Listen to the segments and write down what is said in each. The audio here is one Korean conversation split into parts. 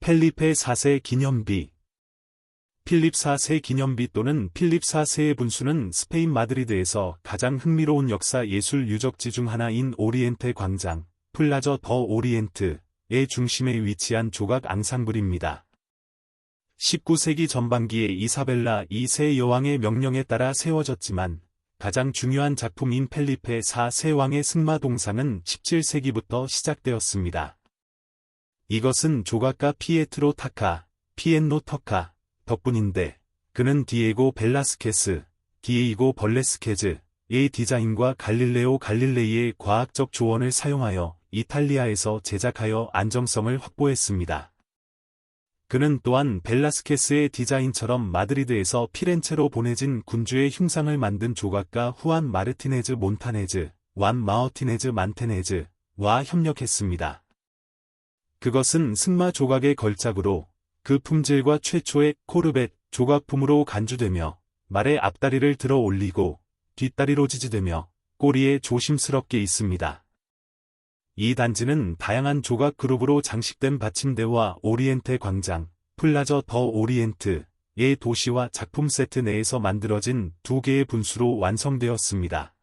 펠리페 4세 기념비. 필립 4세 기념비 또는 필립 4세의 분수는 스페인 마드리드에서 가장 흥미로운 역사 예술 유적지 중 하나인 오리엔테 광장, 플라저 더 오리엔트의 중심에 위치한 조각 앙상블입니다. 19세기 전반기에 이사벨라 2세 여왕의 명령에 따라 세워졌지만 가장 중요한 작품인 펠리페 4세 왕의 승마 동상은 17세기부터 시작되었습니다. 이것은 조각가 피에트로 타카, 피엔노 터카 덕분인데 그는 디에고 벨라스케스, 디에이고 벌레스케즈의 디자인과 갈릴레오 갈릴레이의 과학적 조언을 사용하여 이탈리아에서 제작하여 안정성을 확보했습니다. 그는 또한 벨라스케스의 디자인처럼 마드리드에서 피렌체로 보내진 군주의 흉상을 만든 조각가 후안 마르티네즈 몬타네즈, 완 마어티네즈 만테네즈와 협력했습니다. 그것은 승마 조각의 걸작으로 그 품질과 최초의 코르벳 조각품으로 간주되며 말의 앞다리를 들어 올리고 뒷다리로 지지되며 꼬리에 조심스럽게 있습니다. 이 단지는 다양한 조각 그룹으로 장식된 받침대와 오리엔테 광장, 플라저 더 오리엔트의 도시와 작품 세트 내에서 만들어진 두 개의 분수로 완성되었습니다.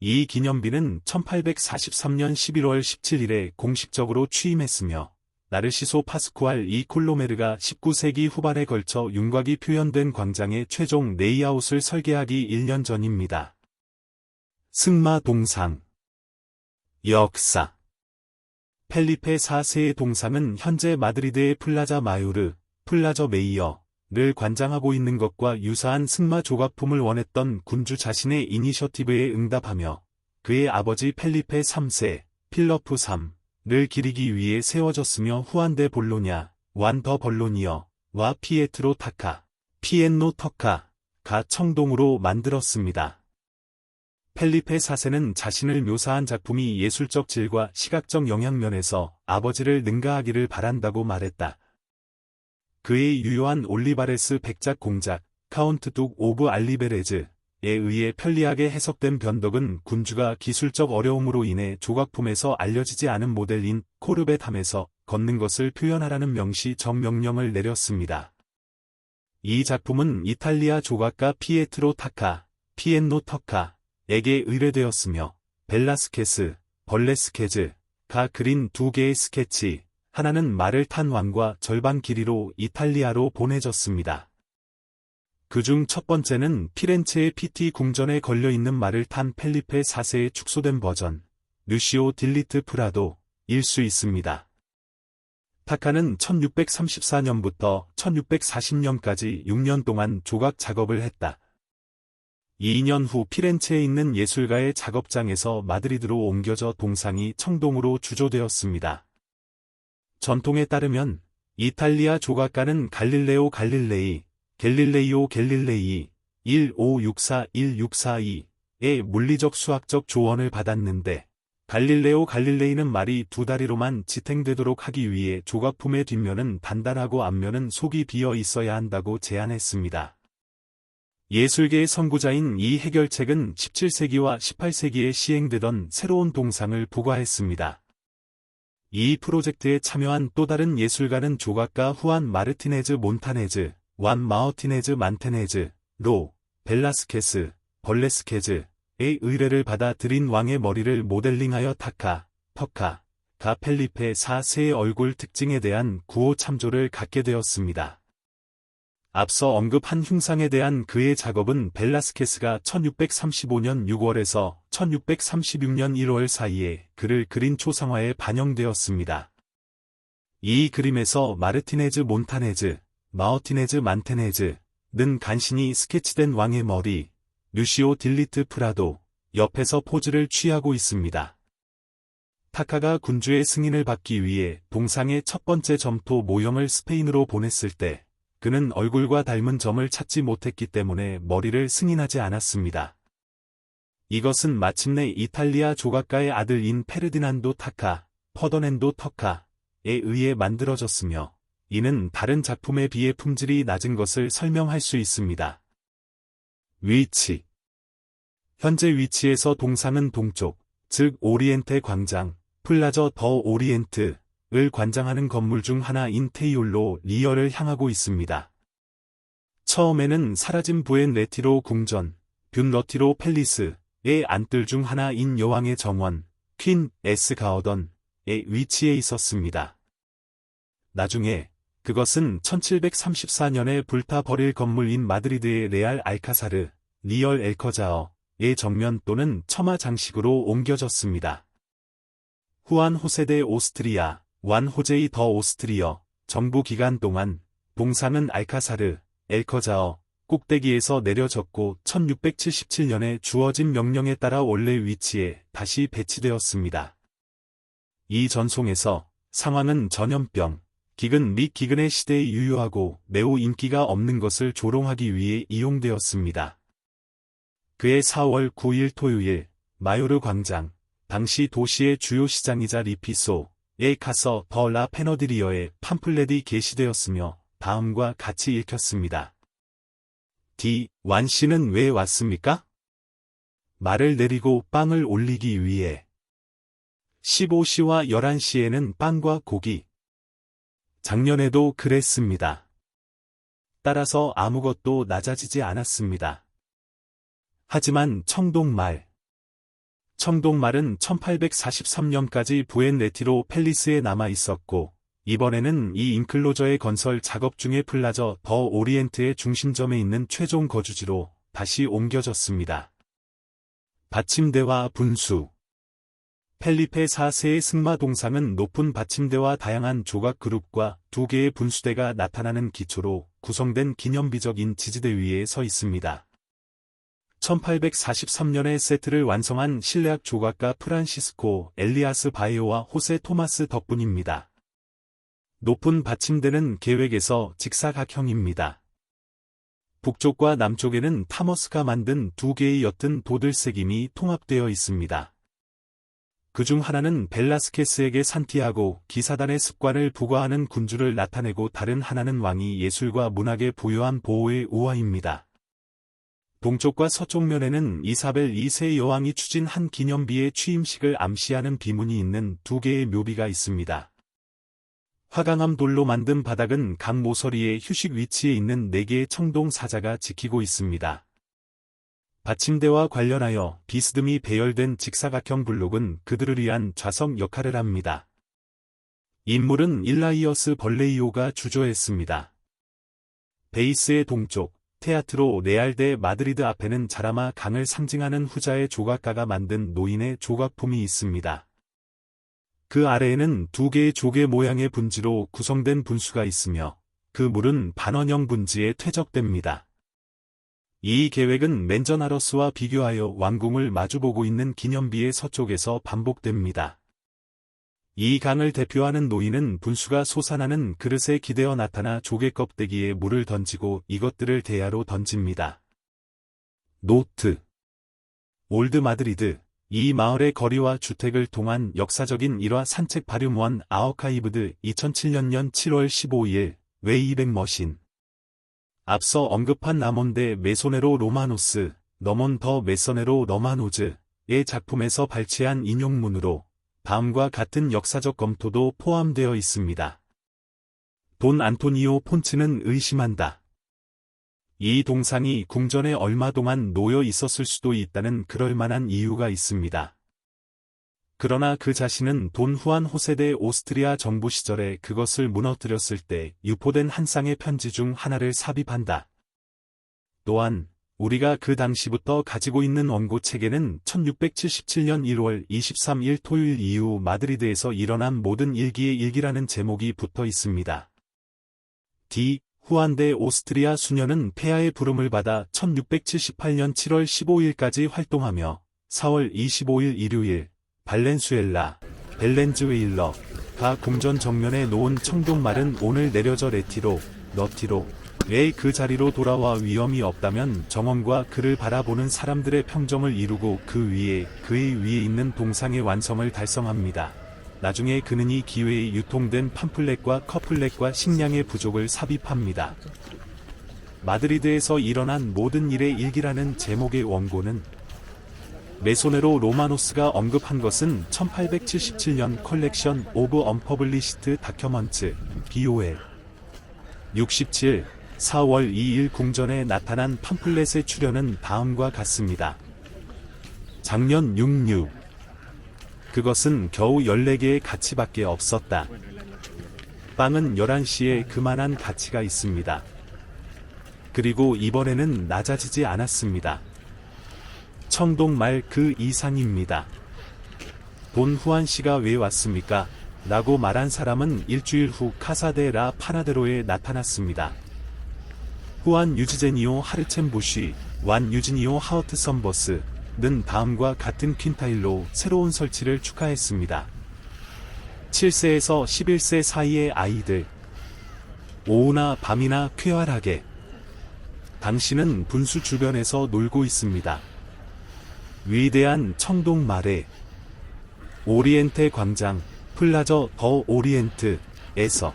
이 기념비는 1843년 11월 17일에 공식적으로 취임했으며 나르시소 파스쿠알 이 콜로메르가 19세기 후반에 걸쳐 윤곽이 표현된 광장의 최종 레이아웃을 설계하기 1년 전입니다. 승마 동상. 역사. 펠리페 4세의 동상은 현재 마드리드의 플라자 마요르, 플라저 메이어를 관장하고 있는 것과 유사한 승마 조각품을 원했던 군주 자신의 이니셔티브에 응답하며 그의 아버지 펠리페 3세, 필러프 3를 기리기 위해 세워졌으며 후안 데 볼로냐, 완 더 벌로니어와 피에트로 타카, 피엔노 터카가 청동으로 만들었습니다. 펠리페 4세는 자신을 묘사한 작품이 예술적 질과 시각적 영향면에서 아버지를 능가하기를 바란다고 말했다. 그의 유효한 올리바레스 백작 공작, 카운트 둑 오브 알리베레즈에 의해 편리하게 해석된 변덕은 군주가 기술적 어려움으로 인해 조각품에서 알려지지 않은 모델인 코르벳함에서 걷는 것을 표현하라는 명시 정명령을 내렸습니다. 이 작품은 이탈리아 조각가 피에트로 타카, 피엔노 터카, 에게 의뢰되었으며 벨라스케스, 벌레스케즈가 그린 두 개의 스케치, 하나는 말을 탄 왕과 절반 길이로 이탈리아로 보내졌습니다. 그중 첫 번째는 피렌체의 피티 궁전에 걸려있는 말을 탄 펠리페 4세의 축소된 버전, 루시오 딜리트 프라도일 수 있습니다. 타카는 1634년부터 1640년까지 6년 동안 조각 작업을 했다. 2년 후 피렌체에 있는 예술가의 작업장에서 마드리드로 옮겨져 동상이 청동으로 주조되었습니다. 전통에 따르면 이탈리아 조각가는 갈릴레오 갈릴레이, 갤릴레이오 갤릴레이 1564-1642의 물리적 수학적 조언을 받았는데 갈릴레오 갈릴레이는 말이 두 다리로만 지탱되도록 하기 위해 조각품의 뒷면은 단단하고 앞면은 속이 비어 있어야 한다고 제안했습니다. 예술계의 선구자인 이 해결책은 17세기와 18세기에 시행되던 새로운 동상을 부과했습니다. 이 프로젝트에 참여한 또 다른 예술가는 조각가 후안 마르티네즈 몬타네즈, 완 마어티네즈 만테네즈로 벨라스케스, 벌레스케즈의 의뢰를 받아 들인 왕의 머리를 모델링하여 터카가 펠리페 4세의 얼굴 특징에 대한 구호 참조를 갖게 되었습니다. 앞서 언급한 흉상에 대한 그의 작업은 벨라스케스가 1635년 6월에서 1636년 1월 사이에 그를 그린 초상화에 반영되었습니다. 이 그림에서 마르티네즈 몬타네즈, 마어티네즈 만테네즈는 간신히 스케치된 왕의 머리, 루시오 딜리트 프라도 옆에서 포즈를 취하고 있습니다. 타카가 군주의 승인을 받기 위해 동상의 첫 번째 점토 모형을 스페인으로 보냈을 때 그는 얼굴과 닮은 점을 찾지 못했기 때문에 머리를 승인하지 않았습니다. 이것은 마침내 이탈리아 조각가의 아들인 페르디난도 타카, 퍼더낸도 터카에 의해 만들어졌으며 이는 다른 작품에 비해 품질이 낮은 것을 설명할 수 있습니다. 위치. 현재 위치에서 동상은 동쪽, 즉 오리엔테 광장, 플라저 더 오리엔트의 을 관장하는 건물 중 하나인 테이올로 리얼을 향하고 있습니다. 처음에는 사라진 부엔 레티로 궁전, 뷴 러티로 팰리스의 안뜰 중 하나인 여왕의 정원, 퀸 에스 가어던에 위치해 있었습니다. 나중에 그것은 1734년에 불타버릴 건물인 마드리드의 레알 알카사르, 리얼 엘커자어의 정면 또는 처마 장식으로 옮겨졌습니다. 후안 호세 대 오스트리아, 완 호제이 더 오스트리어 정부 기간 동안 동상은 알카사르, 엘커자어 꼭대기에서 내려졌고 1677년에 주어진 명령에 따라 원래 위치에 다시 배치되었습니다. 이 전송에서 상황은 전염병, 기근 및 기근의 시대에 유효하고 매우 인기가 없는 것을 조롱하기 위해 이용되었습니다. 그해 4월 9일 토요일, 마요르 광장, 당시 도시의 주요 시장이자 리피소에 가서 더 라 페너디리어의 팜플렛이 게시되었으며 다음과 같이 읽혔습니다. 완 씨는 왜 왔습니까? 말을 내리고 빵을 올리기 위해. 15시와 11시에는 빵과 고기. 작년에도 그랬습니다. 따라서 아무것도 낮아지지 않았습니다. 하지만 청동말은 1843년까지 부엔 레티로 팰리스에 남아 있었고, 이번에는 이 인클로저의 건설 작업 중에 플라저 더 오리엔트의 중심점에 있는 최종 거주지로 다시 옮겨졌습니다. 받침대와 분수. 펠리페 4세의 승마 동상은 높은 받침대와 다양한 조각 그룹과 두 개의 분수대가 나타나는 기초로 구성된 기념비적인 지지대 위에 서 있습니다. 1843년에 세트를 완성한 실내악 조각가 프란시스코 엘리아스 바에오와 호세 토마스 덕분입니다. 높은 받침대는 계획에서 직사각형입니다. 북쪽과 남쪽에는 타머스가 만든 두 개의 옅은 도들새김이 통합되어 있습니다. 그중 하나는 벨라스케스에게 산티아고 기사단의 습관을 부과하는 군주를 나타내고 다른 하나는 왕이 예술과 문학에 부여한 보호의 우화입니다. 동쪽과 서쪽 면에는 이사벨 2세 여왕이 추진한 기념비의 취임식을 암시하는 비문이 있는 두 개의 묘비가 있습니다. 화강암 돌로 만든 바닥은 각 모서리의 휴식 위치에 있는 4개의 청동 사자가 지키고 있습니다. 받침대와 관련하여 비스듬히 배열된 직사각형 블록은 그들을 위한 좌석 역할을 합니다. 인물은 일라이어스 벌레이오가 주조했습니다. 베이스의 동쪽, 테아트로 레알 데 마드리드 앞에는 자라마 강을 상징하는 후자의 조각가가 만든 노인의 조각품이 있습니다. 그 아래에는 두 개의 조개 모양의 분지로 구성된 분수가 있으며 그 물은 반원형 분지에 퇴적됩니다. 이 계획은 맨저나러스와 비교하여 왕궁을 마주보고 있는 기념비의 서쪽에서 반복됩니다. 이 강을 대표하는 노인은 분수가 솟아나는 그릇에 기대어 나타나 조개 껍데기에 물을 던지고 이것들을 대야로 던집니다. 노트. 올드 마드리드. 이 마을의 거리와 주택을 통한 역사적인 일화 산책 바륨원 아어카이브드 2007년 7월 15일 웨이백 머신. 앞서 언급한 라몬데 메소네로 로마노스, 너몬 더 메소네로 로마노즈의 작품에서 발췌한 인용문으로 다음과 같은 역사적 검토도 포함되어 있습니다. 돈 안토니오 폰츠는 의심한다. 이 동상이 궁전에 얼마 동안 놓여 있었을 수도 있다는 그럴만한 이유가 있습니다. 그러나 그 자신은 돈 후안 호세 대 오스트리아 정부 시절에 그것을 무너뜨렸을 때 유포된 한 쌍의 편지 중 하나를 삽입한다. 또한 우리가 그 당시부터 가지고 있는 원고 책에는 1677년 1월 23일 토요일 이후 마드리드에서 일어난 모든 일기의 일기라는 제목이 붙어 있습니다. 후안 데 오스트리아 수녀는 폐하의 부름을 받아 1678년 7월 15일까지 활동하며 4월 25일 일요일 발렌수엘라, 벨렌즈웨일러가 궁전 정면에 놓은 청동말은 오늘 내려져 레티로, 러티로의 그 자리로 돌아와 위험이 없다면 정원과 그를 바라보는 사람들의 평정을 이루고 그의 위에 있는 동상의 완성을 달성합니다. 나중에 그는 이 기회에 유통된 팜플렛과 커플렛과 식량의 부족을 삽입합니다. 마드리드에서 일어난 모든 일의 일기라는 제목의 원고는 메소네로 로마노스가 언급한 것은 1877년 컬렉션 오브 언퍼블리시드 다큐먼츠 BOL 67 4월 2일 궁전에 나타난 팜플렛의 출연은 다음과 같습니다. 작년 66 그것은 겨우 14개의 가치밖에 없었다. 빵은 11시에 그만한 가치가 있습니다. 그리고 이번에는 낮아지지 않았습니다. 청동 말 그 이상입니다. 돈 후안 씨가 왜 왔습니까? 라고 말한 사람은 일주일 후 카사 데 라 파나데로에 나타났습니다. 후안 유지제니오 하르첸 부쉬, 완 유지니오 하우트 선버스는 다음과 같은 퀸타일로 새로운 설치를 축하했습니다. 7세에서 11세 사이의 아이들. 오후나 밤이나 쾌활하게. 당신은 분수 주변에서 놀고 있습니다. 위대한 청동 마레. 오리엔테 광장, 플라저 더 오리엔트에서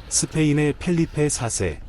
스페인의 펠리페 4세.